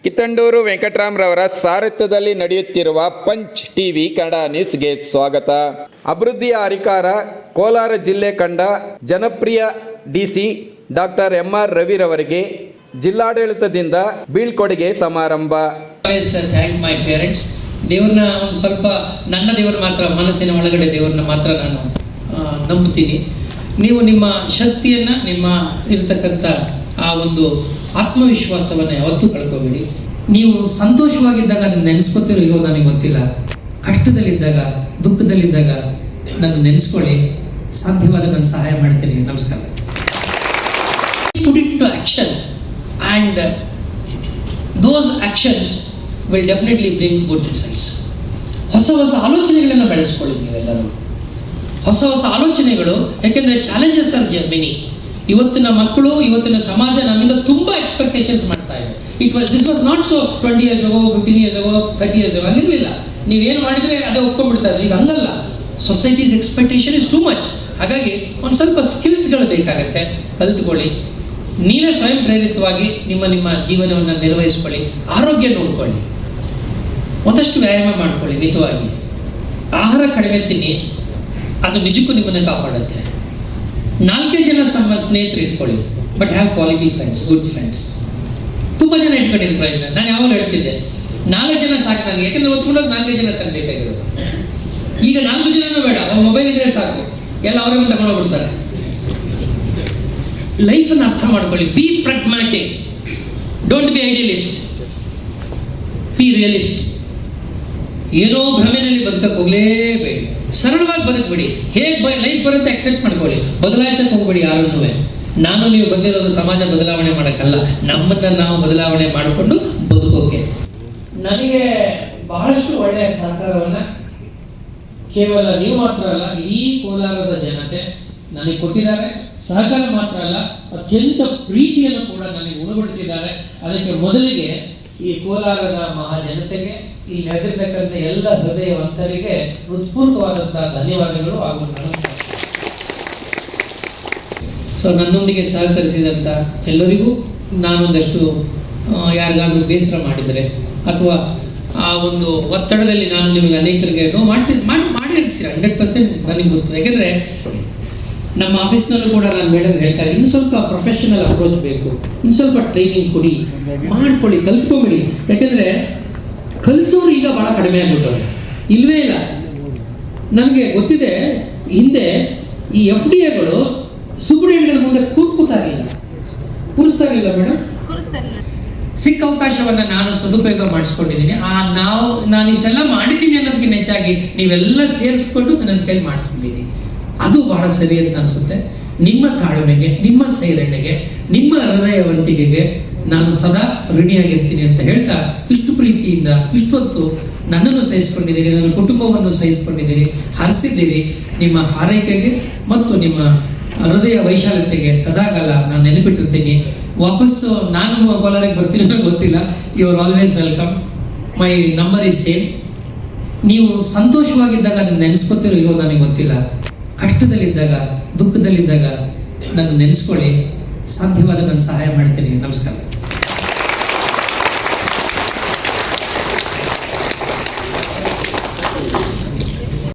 ಕಿತ್ತಂಡೂರು ವೆಂಕಟರಾಮ್ರವರ ಸಾರಥ್ಯದಲ್ಲಿ ನಡೆಯುತ್ತಿರುವ punch TV Kannada ನ್ಯೂಸ್ಗೆ ಸ್ವಾಗತ. ಅಭಿವೃದ್ಧಿಯ ಹರಿಕಾರ ಕೋಲಾರ ಜಿಲ್ಲೆ ಕಂಡ ಜನಪ್ರಿಯ ಡಿಸಿ ಡಾಕ್ಟರ್ MR ರವಿರವರಿಗೆ ಜಿಲ್ಲಾಡಳಿತದಿಂದ ಬೀಳ್ಕೊಡುಗೆ ಸಮಾರಂಭ. Thank my parents. ದೇವ್ರನ್ನ ಒಂದು ಸ್ವಲ್ಪ ನನ್ನ ದೇವ್ರ ಮಾತ್ರ, ಮನಸ್ಸಿನ ಒಳಗಡೆ ದೇವ್ರನ್ನ ಮಾತ್ರ ನಾನು ನಂಬುತ್ತೀನಿ. ನೀವು ನಿಮ್ಮ ಶಕ್ತಿಯನ್ನು, ನಿಮ್ಮ ಇರತಕ್ಕಂಥ ಆ ಒಂದು ಆತ್ಮವಿಶ್ವಾಸವನ್ನು ಯಾವತ್ತೂ ಕಳ್ಕೋಬೇಡಿ. ನೀವು ಸಂತೋಷವಾಗಿದ್ದಾಗ ನೆನೆಸ್ಕೊತಿರೋ ಇಲ್ಲೋ ನನಗೆ ಗೊತ್ತಿಲ್ಲ. ಕಷ್ಟದಲ್ಲಿದ್ದಾಗ, ದುಃಖದಲ್ಲಿದ್ದಾಗ ನನ್ನ ನೆನೆಸ್ಕೊಳ್ಳಿ. ಸಾಧ್ಯವಾದ ನಾನು ಸಹಾಯ ಮಾಡ್ತೀನಿ. ನಮಸ್ಕಾರ. Put it to action and those actions will definitely bring good results. ಹೊಸ ಆಲೋಚನೆಗಳನ್ನು ಬೆಳೆಸ್ಕೊಳ್ಳಿ ನೀವೆಲ್ಲರೂ. ಹೊಸ ಆಲೋಚನೆಗಳು, ಯಾಕೆಂದರೆ ಚಾಲೆಂಜಸ್ ಆರ್ ಮೆನಿ. ಇವತ್ತಿನ ಮಕ್ಕಳು, ಇವತ್ತಿನ ಸಮಾಜ ನಮ್ಮಿಂದ ತುಂಬ ಎಕ್ಸ್ಪೆಕ್ಟೇಷನ್ಸ್ ಮಾಡ್ತಾ ಇದೆ. This was not so 20 years ago, 15 years ago, 30 years ago ಆಗಿರಲಿಲ್ಲ. ನೀವೇನು ಮಾಡಿದರೆ ಅದೇ ಒಪ್ಕೊಂಡ್ಬಿಡ್ತಾರೆ. ಈಗ ಹಂಗಲ್ಲ. Societies expectation is too much. ಹಾಗಾಗಿ ಒಂದು ಸ್ವಲ್ಪ ಸ್ಕಿಲ್ಸ್ಗಳು ಬೇಕಾಗತ್ತೆ, ಕಲಿತುಕೊಳ್ಳಿ. ನೀವೇ ಸ್ವಯಂ ಪ್ರೇರಿತವಾಗಿ ನಿಮ್ಮ ಜೀವನವನ್ನು ನಿರ್ವಹಿಸ್ಕೊಳ್ಳಿ. ಆರೋಗ್ಯ ನೋಡ್ಕೊಳ್ಳಿ, ಒಂದಷ್ಟು ವ್ಯಾಯಾಮ ಮಾಡ್ಕೊಳ್ಳಿ, ಮಿತವಾಗಿ. ಆಹಾರ ಕಡಿಮೆ ತಿನ್ನಿ, ಅದು ನಿಜಕ್ಕೂ ನಿಮ್ಮನ್ನು ಕಾಪಾಡುತ್ತೆ. 4 ಜನ ಸ್ನೇಹಿತರು ಇಟ್ಕೊಳ್ಳಿ, but have quality friends, good friends. ತುಂಬ ಜನ ಇಟ್ಕೊಂಡಿದ್ದೀನಿ ಪ್ರಯೋಜನ. ನಾನು ಯಾವಾಗ ಹೇಳ್ತಿದ್ದೆ 4 ಜನ ಸಾಕು ನನಗೆ, ಯಾಕಂದ್ರೆ ಹೊತ್ಕೊಂಡೋಗಿ 4 ಜನ ತರಬೇಕಾಗಿರೋದು. ಈಗ 4 ಜನನೂ ಬೇಡ, ಅವ್ರ ಮೊಬೈಲ್ ಇದ್ರೆ ಸಾಕು, ಎಲ್ಲ ಅವರೇ ಒಂದು ತಗೊಂಡೋಗ್ಬಿಡ್ತಾರೆ. ಲೈಫನ್ನು ಅರ್ಥ ಮಾಡ್ಕೊಳ್ಳಿ. Be pragmatic, don't be idealist, be realist. ಏನೋ ಭ್ರಮೆನಲ್ಲಿ ಬದುಕಕ್ಕೆ ಹೋಗಲೇಬೇಡಿ, ಸರಳವಾಗಿ ಬದುಕಬೇಡಿ. ಹೇಗೆ ಲೈಫ್ ಬರುತ್ತೆ ಅಕ್ಸೆಪ್ಟ್ ಮಾಡ್ಕೊಳ್ಳಿ, ಬದಲಾಯಿಸಕ್ಕೆ ಹೋಗ್ಬೇಡಿ ಯಾರನ್ನೂ. ನಾನು ನೀವು ಬಂದಿರೋದು ಸಮಾಜ ಬದಲಾವಣೆ ಮಾಡೋಕ್ಕಲ್ಲ, ನಮ್ಮನ್ನು ನಾವು ಬದಲಾವಣೆ ಮಾಡಿಕೊಂಡು ಬದುಕೋಕೆ. ನನಗೆ ಬಹಳಷ್ಟು ಒಳ್ಳೆಯ ಸಹಕಾರವನ್ನು ಕೇವಲ ನೀವು ಮಾತ್ರ ಅಲ್ಲ, ಇಡೀ ಕೋಲಾರದ ಜನತೆ ನನಗೆ ಕೊಟ್ಟಿದ್ದಾರೆ. ಸಹಕಾರ ಮಾತ್ರ ಅಲ್ಲ, ಅತ್ಯಂತ ಪ್ರೀತಿಯನ್ನು ಕೂಡ ನನಗೆ ಉಣಗೊಳಿಸಿದ್ದಾರೆ. ಅದಕ್ಕೆ ಮೊದಲಿಗೆ ಈ ಕೋಲಾರದ ಮಹಾಜನತೆಗೆ, ಈ ನಡೆದಿರ್ತಕ್ಕಂಥ ಎಲ್ಲ ಹೃದಯವಂತರಿಗೆ ಹೃತ್ಪೂರ್ವಕವಾದಂತಹ ಧನ್ಯವಾದಗಳು ಹಾಗೂ ನಮಸ್ಕಾರ. ಸೊ ನನ್ನೊಂದಿಗೆ ಸಹಕರಿಸಿದಂಥ ಎಲ್ಲರಿಗೂ ನಾನೊಂದಷ್ಟು ಯಾರಿಗಾದರೂ ಬೇಸರ ಮಾಡಿದರೆ ಅಥವಾ ಆ ಒಂದು ಒತ್ತಡದಲ್ಲಿ ನಾನು ನಿಮಗೆ ಅನೇಕರಿಗೆ ನೋವು ಮಾಡಿರ್ತೀರ 100% ನನಗೆ ಗೊತ್ತು. ಯಾಕೆಂದರೆ ನಮ್ಮ ಆಫೀಸ್ನಲ್ಲೂ ಕೂಡ ನಾನು ಮೇಡಮ್ ಹೇಳ್ತಾರೆ, ಇನ್ನು ಸ್ವಲ್ಪ ಪ್ರೊಫೆಷನಲ್ ಅಪ್ರೋಚ್ ಬೇಕು, ಇನ್ನು ಸ್ವಲ್ಪ ಟ್ರೈನಿಂಗ್ ಕೊಡಿ, ಮಾಡ್ಕೊಳ್ಳಿ, ಕಲ್ತ್ಕೊಂಬಿಡಿ. ಯಾಕೆಂದರೆ ಕಲಿಸೋರು ಈಗ ಭಾಳ ಕಡಿಮೆ ಆಗ್ಬಿಟ್ಟವ್ರೆ, ಇಲ್ಲವೇ ಇಲ್ಲ. ನನಗೆ ಗೊತ್ತಿದೆ, ಹಿಂದೆ ಈ FDAಗಳು ಸುಬ್ರಿಡೆಂಟ್ಗಳ ಮುಂದೆ ಕೂರ್ತಾ ಇರಲಿಲ್ಲ, ಕೂರಿಸ್ತಾ ಇರಲಿಲ್ಲ ಮೇಡಮ್. ಸಿಕ್ಕ ಅವಕಾಶವನ್ನು ನಾನು ಸದುಪಯೋಗ ಮಾಡಿಸ್ಕೊಂಡಿದ್ದೀನಿ. ನಾನು ಇಷ್ಟೆಲ್ಲ ಮಾಡಿದ್ದೀನಿ ಅನ್ನೋದಕ್ಕಿಂತ ಹೆಚ್ಚಾಗಿ ನೀವೆಲ್ಲ ಸೇರಿಸ್ಕೊಂಡು ನನ್ನ ಕೈಲಿ ಮಾಡಿಸಿದ್ದೀನಿ. ಅದು ಬಹಳ ಸರಿ ಅಂತ ಅನಿಸುತ್ತೆ. ನಿಮ್ಮ ತಾಳ್ಮೆಗೆ, ನಿಮ್ಮ ಸೈರಣೆಗೆ, ನಿಮ್ಮ ಹೃದಯವಂತಿಕೆಗೆ ನಾನು ಸದಾ ಋಣಿಯಾಗಿರ್ತೀನಿ ಅಂತ ಹೇಳ್ತಾ, ಇಷ್ಟು ಪ್ರೀತಿಯಿಂದ ಇಷ್ಟೊತ್ತು ನನ್ನನ್ನು ಸಹಿಸ್ಕೊಂಡಿದ್ದೀರಿ, ನನ್ನ ಕುಟುಂಬವನ್ನು ಸಹಿಸ್ಕೊಂಡಿದ್ದೀರಿ, ಹರಿಸಿದ್ದೀರಿ. ನಿಮ್ಮ ಹಾರೈಕೆಗೆ ಮತ್ತು ನಿಮ್ಮ ಹೃದಯ ವೈಶಾಲ್ಯತೆಗೆ ಸದಾಕಾಲ ನಾನು ನೆನಪಿಟ್ಟಿರ್ತೀನಿ. ವಾಪಸ್ಸು ನಾನು ಕೋಲಾರಕ್ಕೆ ಬರ್ತೀನಿ ಅನ್ನೋದು ಗೊತ್ತಿಲ್ಲ. You are always welcome. My number is same. ನೀವು ಸಂತೋಷವಾಗಿದ್ದಾಗ ನೆನೆಸ್ಕೊತಿರೋ ಇಲ್ಲೋ ನನಗೆ ಗೊತ್ತಿಲ್ಲ. ಕಷ್ಟದಲ್ಲಿದ್ದಾಗ, ದುಃಖದಲ್ಲಿದ್ದಾಗ ನನ್ನ ನೆನೆಸ್ಕೊಳ್ಳಿ. ಸಾಧ್ಯವಾದ ನಾನು ಸಹಾಯ ಮಾಡ್ತೀನಿ. ನಮಸ್ಕಾರ.